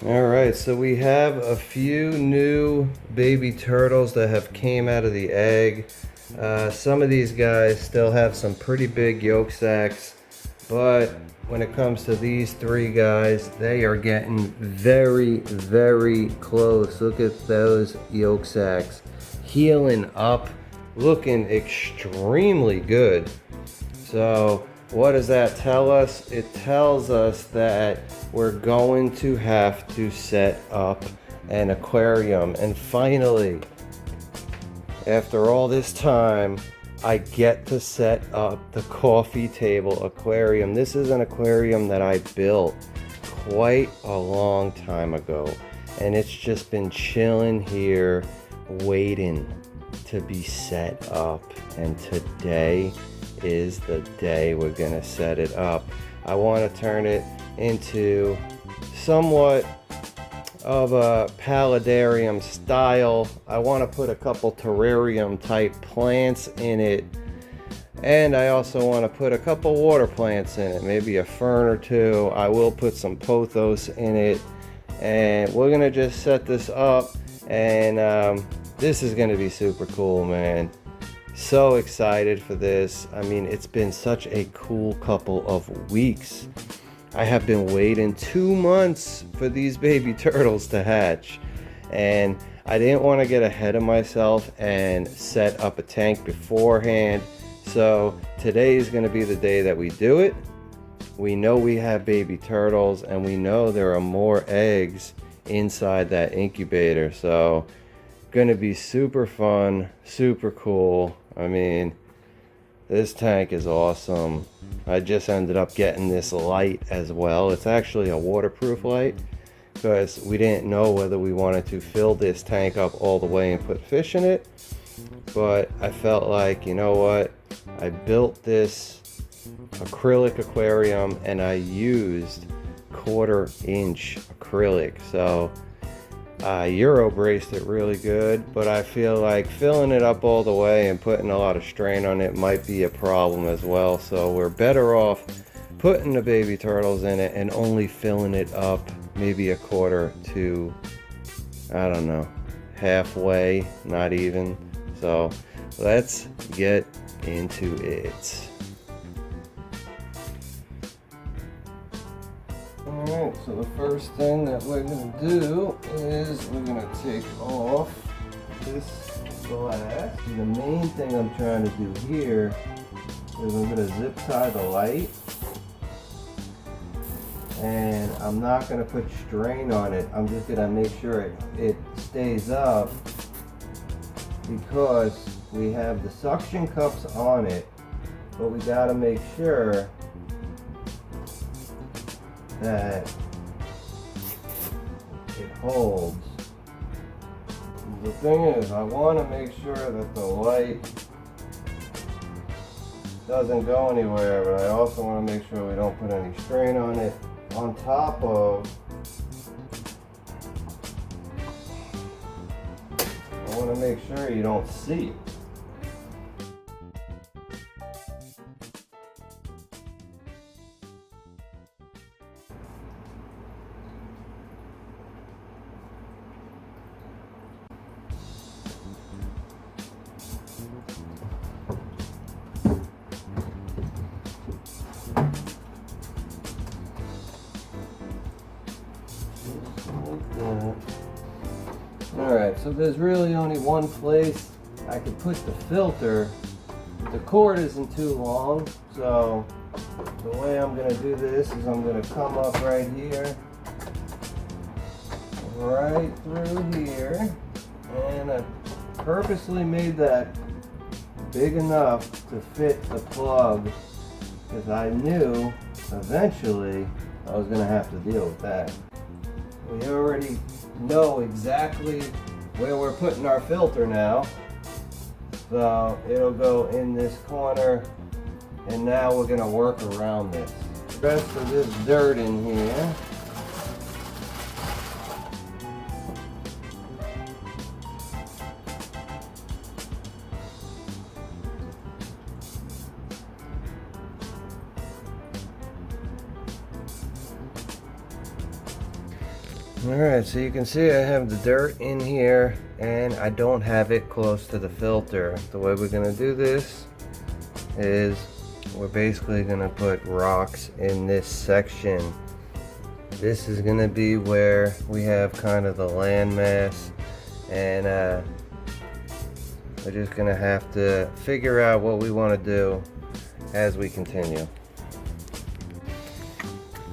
All right, so we have a few new baby turtles that have came out of the egg. Some of these guys still have some pretty big yolk sacs, but when it comes to these three guys, they are getting very, very close. Look at those yolk sacs healing up, looking extremely good. So what does that tell us? It tells us that we're going to have to set up an aquarium. And finally, after all this time, I get to set up the coffee table aquarium. This is an aquarium that I built quite a long time ago. And it's just been chilling here, waiting to be set up. And today is the day we're gonna set it up. I want to turn it into somewhat of a paludarium style. I want to put a couple terrarium type plants in it, and I also want to put a couple water plants in it, maybe a fern or two. I will put some pothos in it, and we're gonna just set this up, and this is gonna be super cool, man. So excited for this. I mean, it's been such a cool couple of weeks. I have been waiting 2 months for these baby turtles to hatch, and I didn't want to get ahead of myself and set up a tank beforehand. So today is going to be the day that we do it. We know we have baby turtles, and we know there are more eggs inside that incubator. So going to be super fun, super cool. I mean, this tank is awesome. I just ended up getting this light as well. It's actually a waterproof light because we didn't know whether we wanted to fill this tank up all the way and put fish in it. But I felt like, you know what? I built this acrylic aquarium and I used 1/4-inch acrylic. So Euro braced it really good, but I feel like filling it up all the way and putting a lot of strain on it might be a problem as well. So we're better off putting the baby turtles in it and only filling it up maybe 1/4 to, I don't know, halfway, not even. So let's get into it. Alright, so the first thing that we're going to do is we're going to take off this glass. And the main thing I'm trying to do here is I'm going to zip tie the light. And I'm not going to put strain on it. I'm just going to make sure it stays up because we have the suction cups on it, but we got to make sure that it holds. The thing is, I want to make sure that the light doesn't go anywhere, but I also want to make sure we don't put any strain on it. On top of, I want to make sure you don't see it. Alright, so there's really only one place I could put the filter. The cord isn't too long, so the way I'm going to do this is I'm going to come up right here, right through here, and I purposely made that big enough to fit the plug because I knew eventually I was going to have to deal with that. We already know exactly where we're putting our filter now, so it'll go in this corner, and now we're going to work around this. The rest of this dirt in here, Alright, so you can see I have the dirt in here and I don't have it close to the filter. The way we're going to do this is we're basically going to put rocks in this section. This is going to be where we have kind of the landmass, and we're just going to have to figure out what we want to do as we continue.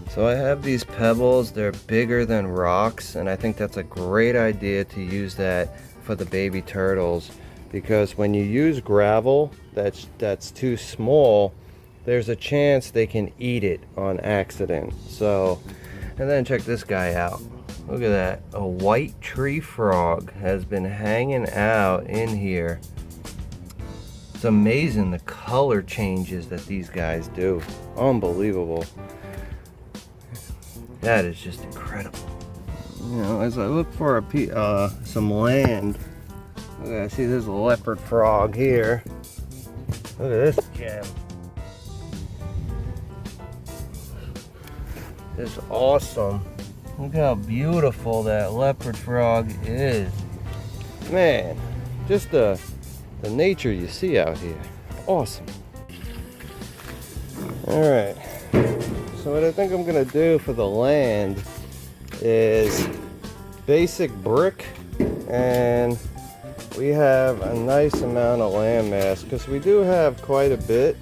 So I have these pebbles, they're bigger than rocks, and I think that's a great idea to use that for the baby turtles, because when you use gravel that's too small, there's a chance they can eat it on accident. So, and then check this guy out. Look at that, a white tree frog has been hanging out in here. It's amazing the color changes that these guys do. Unbelievable. That is just incredible. You know, as I look for some land, I see this leopard frog here. Look at this gem. This is awesome. Look how beautiful that leopard frog is. Man, just the nature you see out here. Awesome. All right. So what I think I'm gonna do for the land is basic brick, and we have a nice amount of land mass because we do have quite a bit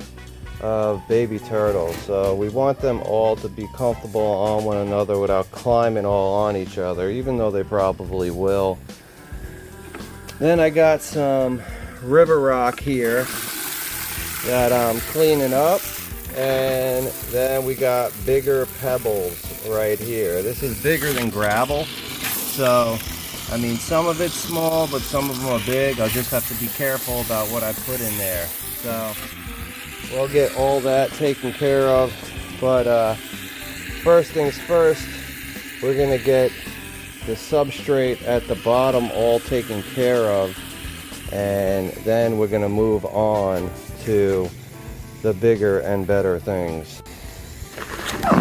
of baby turtles, so we want them all to be comfortable on one another without climbing all on each other, even though they probably will. Then I got some river rock here that I'm cleaning up. And then we got bigger pebbles right here. This is bigger than gravel. So, I mean, some of it's small, but some of them are big. I'll just have to be careful about what I put in there. So, we'll get all that taken care of. But first things first, we're going to get the substrate at the bottom all taken care of. And then we're going to move on to the bigger and better things.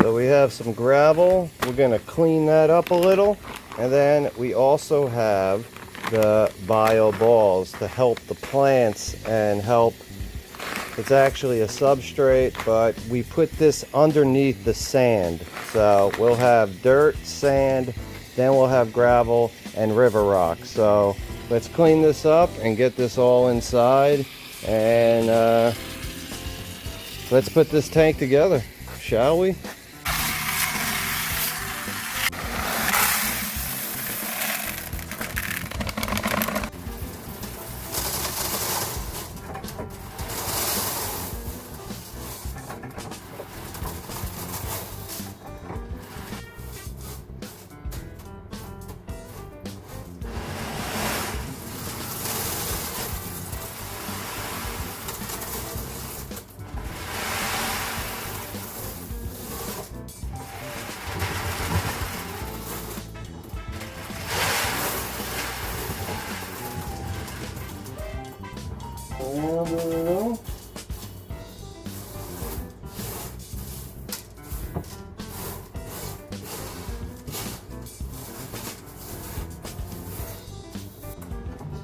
So we have some gravel. We're going to clean that up a little, and then we also have the bio balls to help the plants and help. It's actually a substrate, but we put this underneath the sand. So we'll have dirt, sand, then we'll have gravel and river rock. So let's clean this up and get this all inside, and let's put this tank together, shall we?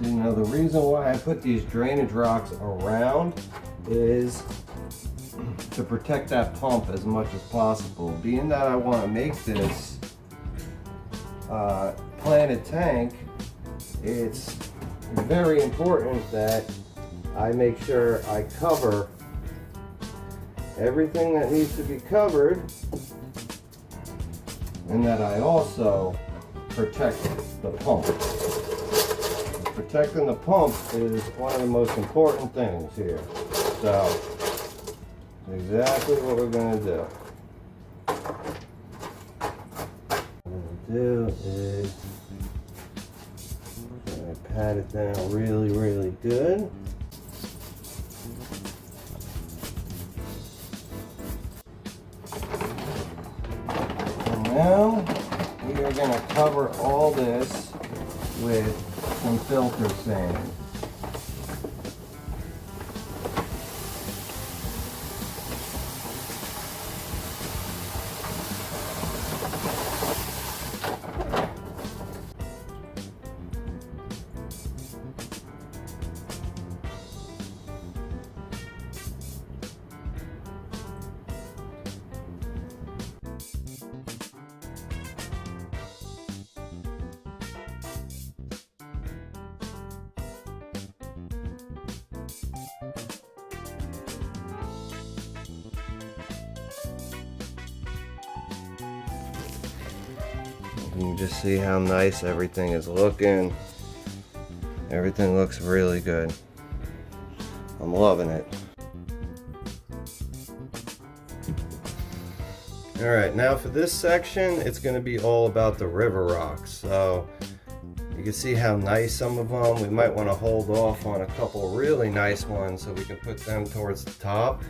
See, now the reason why I put these drainage rocks around is to protect that pump as much as possible. Being that I want to make this planted tank, it's very important that I make sure I cover everything that needs to be covered, and that I also protect the pump. Protecting the pump is one of the most important things here. So, exactly what we're going to do. What we're going to do is pat it down really, really good. And now we are going to cover all this with some filter sand. You can just see how nice everything is looking. Everything looks really good. I'm loving it. Alright, now for this section, it's going to be all about the river rocks. So you can see how nice some of them. We might want to hold off on a couple really nice ones so we can put them towards the top.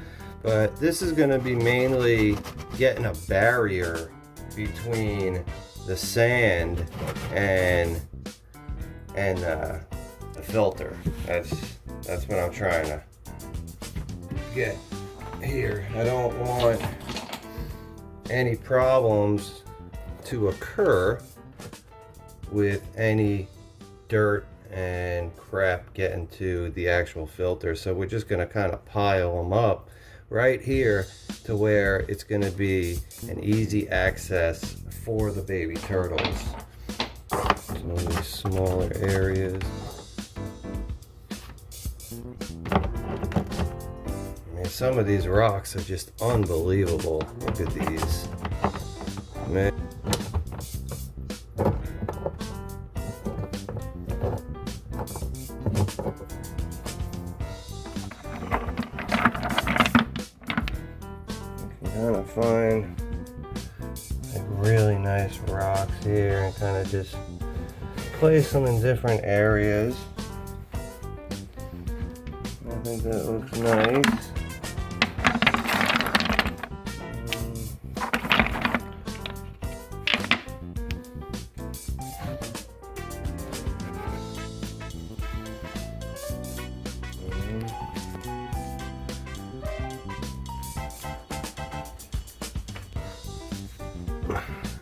But this is going to be mainly getting a barrier between the sand and the filter. That's what I'm trying to get here. I don't want any problems to occur with any dirt and crap getting to the actual filter. So we're just going to kind of pile them up right here to where it's going to be an easy access for the baby turtles. Some of these smaller areas. I mean, some of these rocks are just unbelievable. Look at these. Man. Kind of find like really nice rocks here and kind of just place them in different areas. I think that looks nice.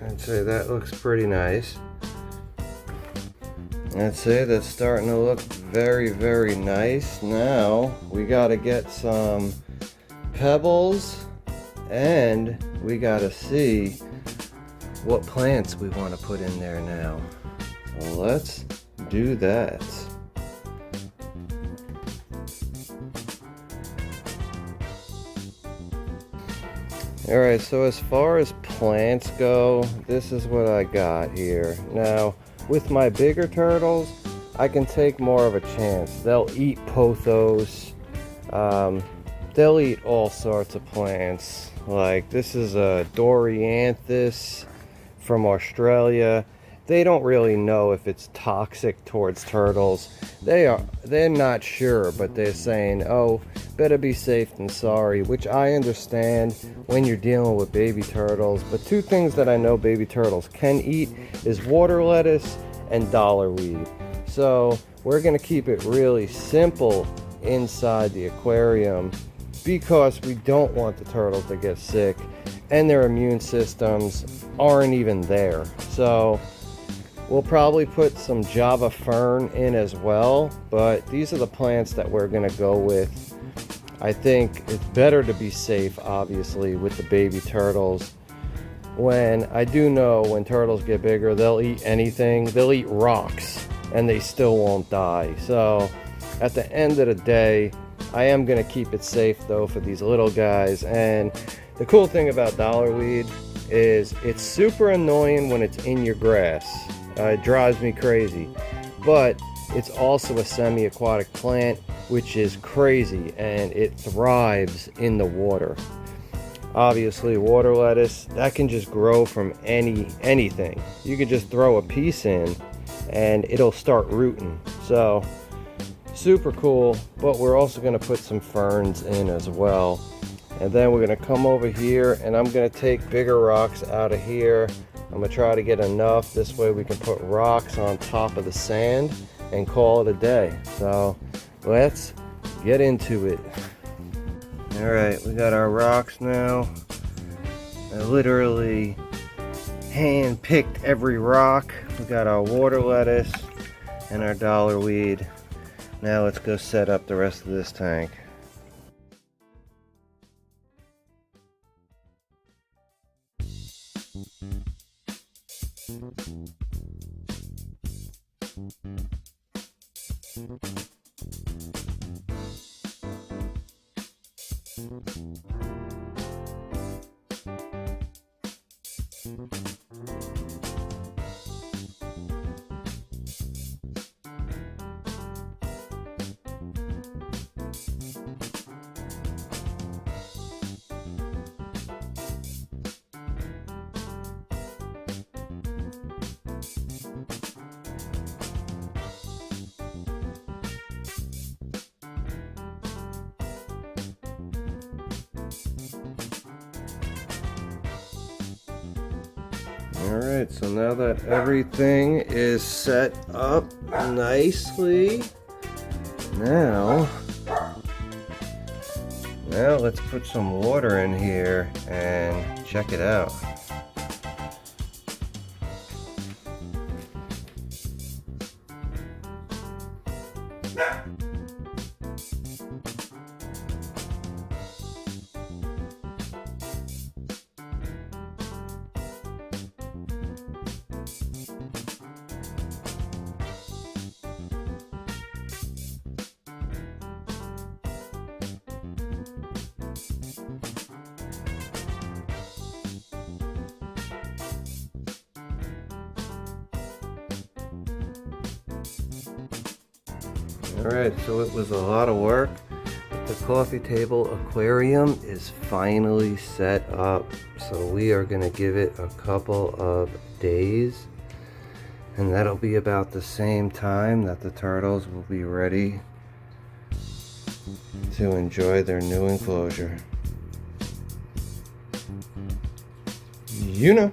I'd say that looks pretty nice. I'd say that's starting to look very, very nice. Now we got to get some pebbles and we got to see what plants we want to put in there now. So let's do that. Alright, so as far as plants go, this is what I got here. Now, with my bigger turtles, I can take more of a chance. They'll eat pothos. They'll eat all sorts of plants. Like, this is a Dorianthus from Australia. They don't really know if it's toxic towards turtles. They're not sure, but they're saying, oh, better be safe than sorry, which I understand when you're dealing with baby turtles. But two things that I know baby turtles can eat is water lettuce and dollarweed. So we're going to keep it really simple inside the aquarium because we don't want the turtles to get sick and their immune systems aren't even there. So we'll probably put some Java fern in as well, but these are the plants that we're going to go with. I think it's better to be safe, obviously, with the baby turtles. When I do know when turtles get bigger, they'll eat anything. They'll eat rocks, and they still won't die. So at the end of the day, I am going to keep it safe, though, for these little guys. And the cool thing about dollarweed is it's super annoying when it's in your grass. It drives me crazy. But it's also a semi-aquatic plant, which is crazy, and it thrives in the water. Obviously, water lettuce, that can just grow from anything. You can just throw a piece in and it'll start rooting. So super cool, but we're also going to put some ferns in as well. And then we're going to come over here and I'm going to take bigger rocks out of here. I'm going to try to get enough. This way we can put rocks on top of the sand and call it a day. So let's get into it. Alright, we got our rocks now. I literally hand picked every rock. We got our water lettuce and our dollarweed. Now let's go set up the rest of this tank. Alright, so now that everything is set up nicely, now let's put some water in here and check it out. Alright, so it was a lot of work. The coffee table aquarium is finally set up. So we are going to give it a couple of days. And that'll be about the same time that the turtles will be ready to enjoy their new enclosure. You know.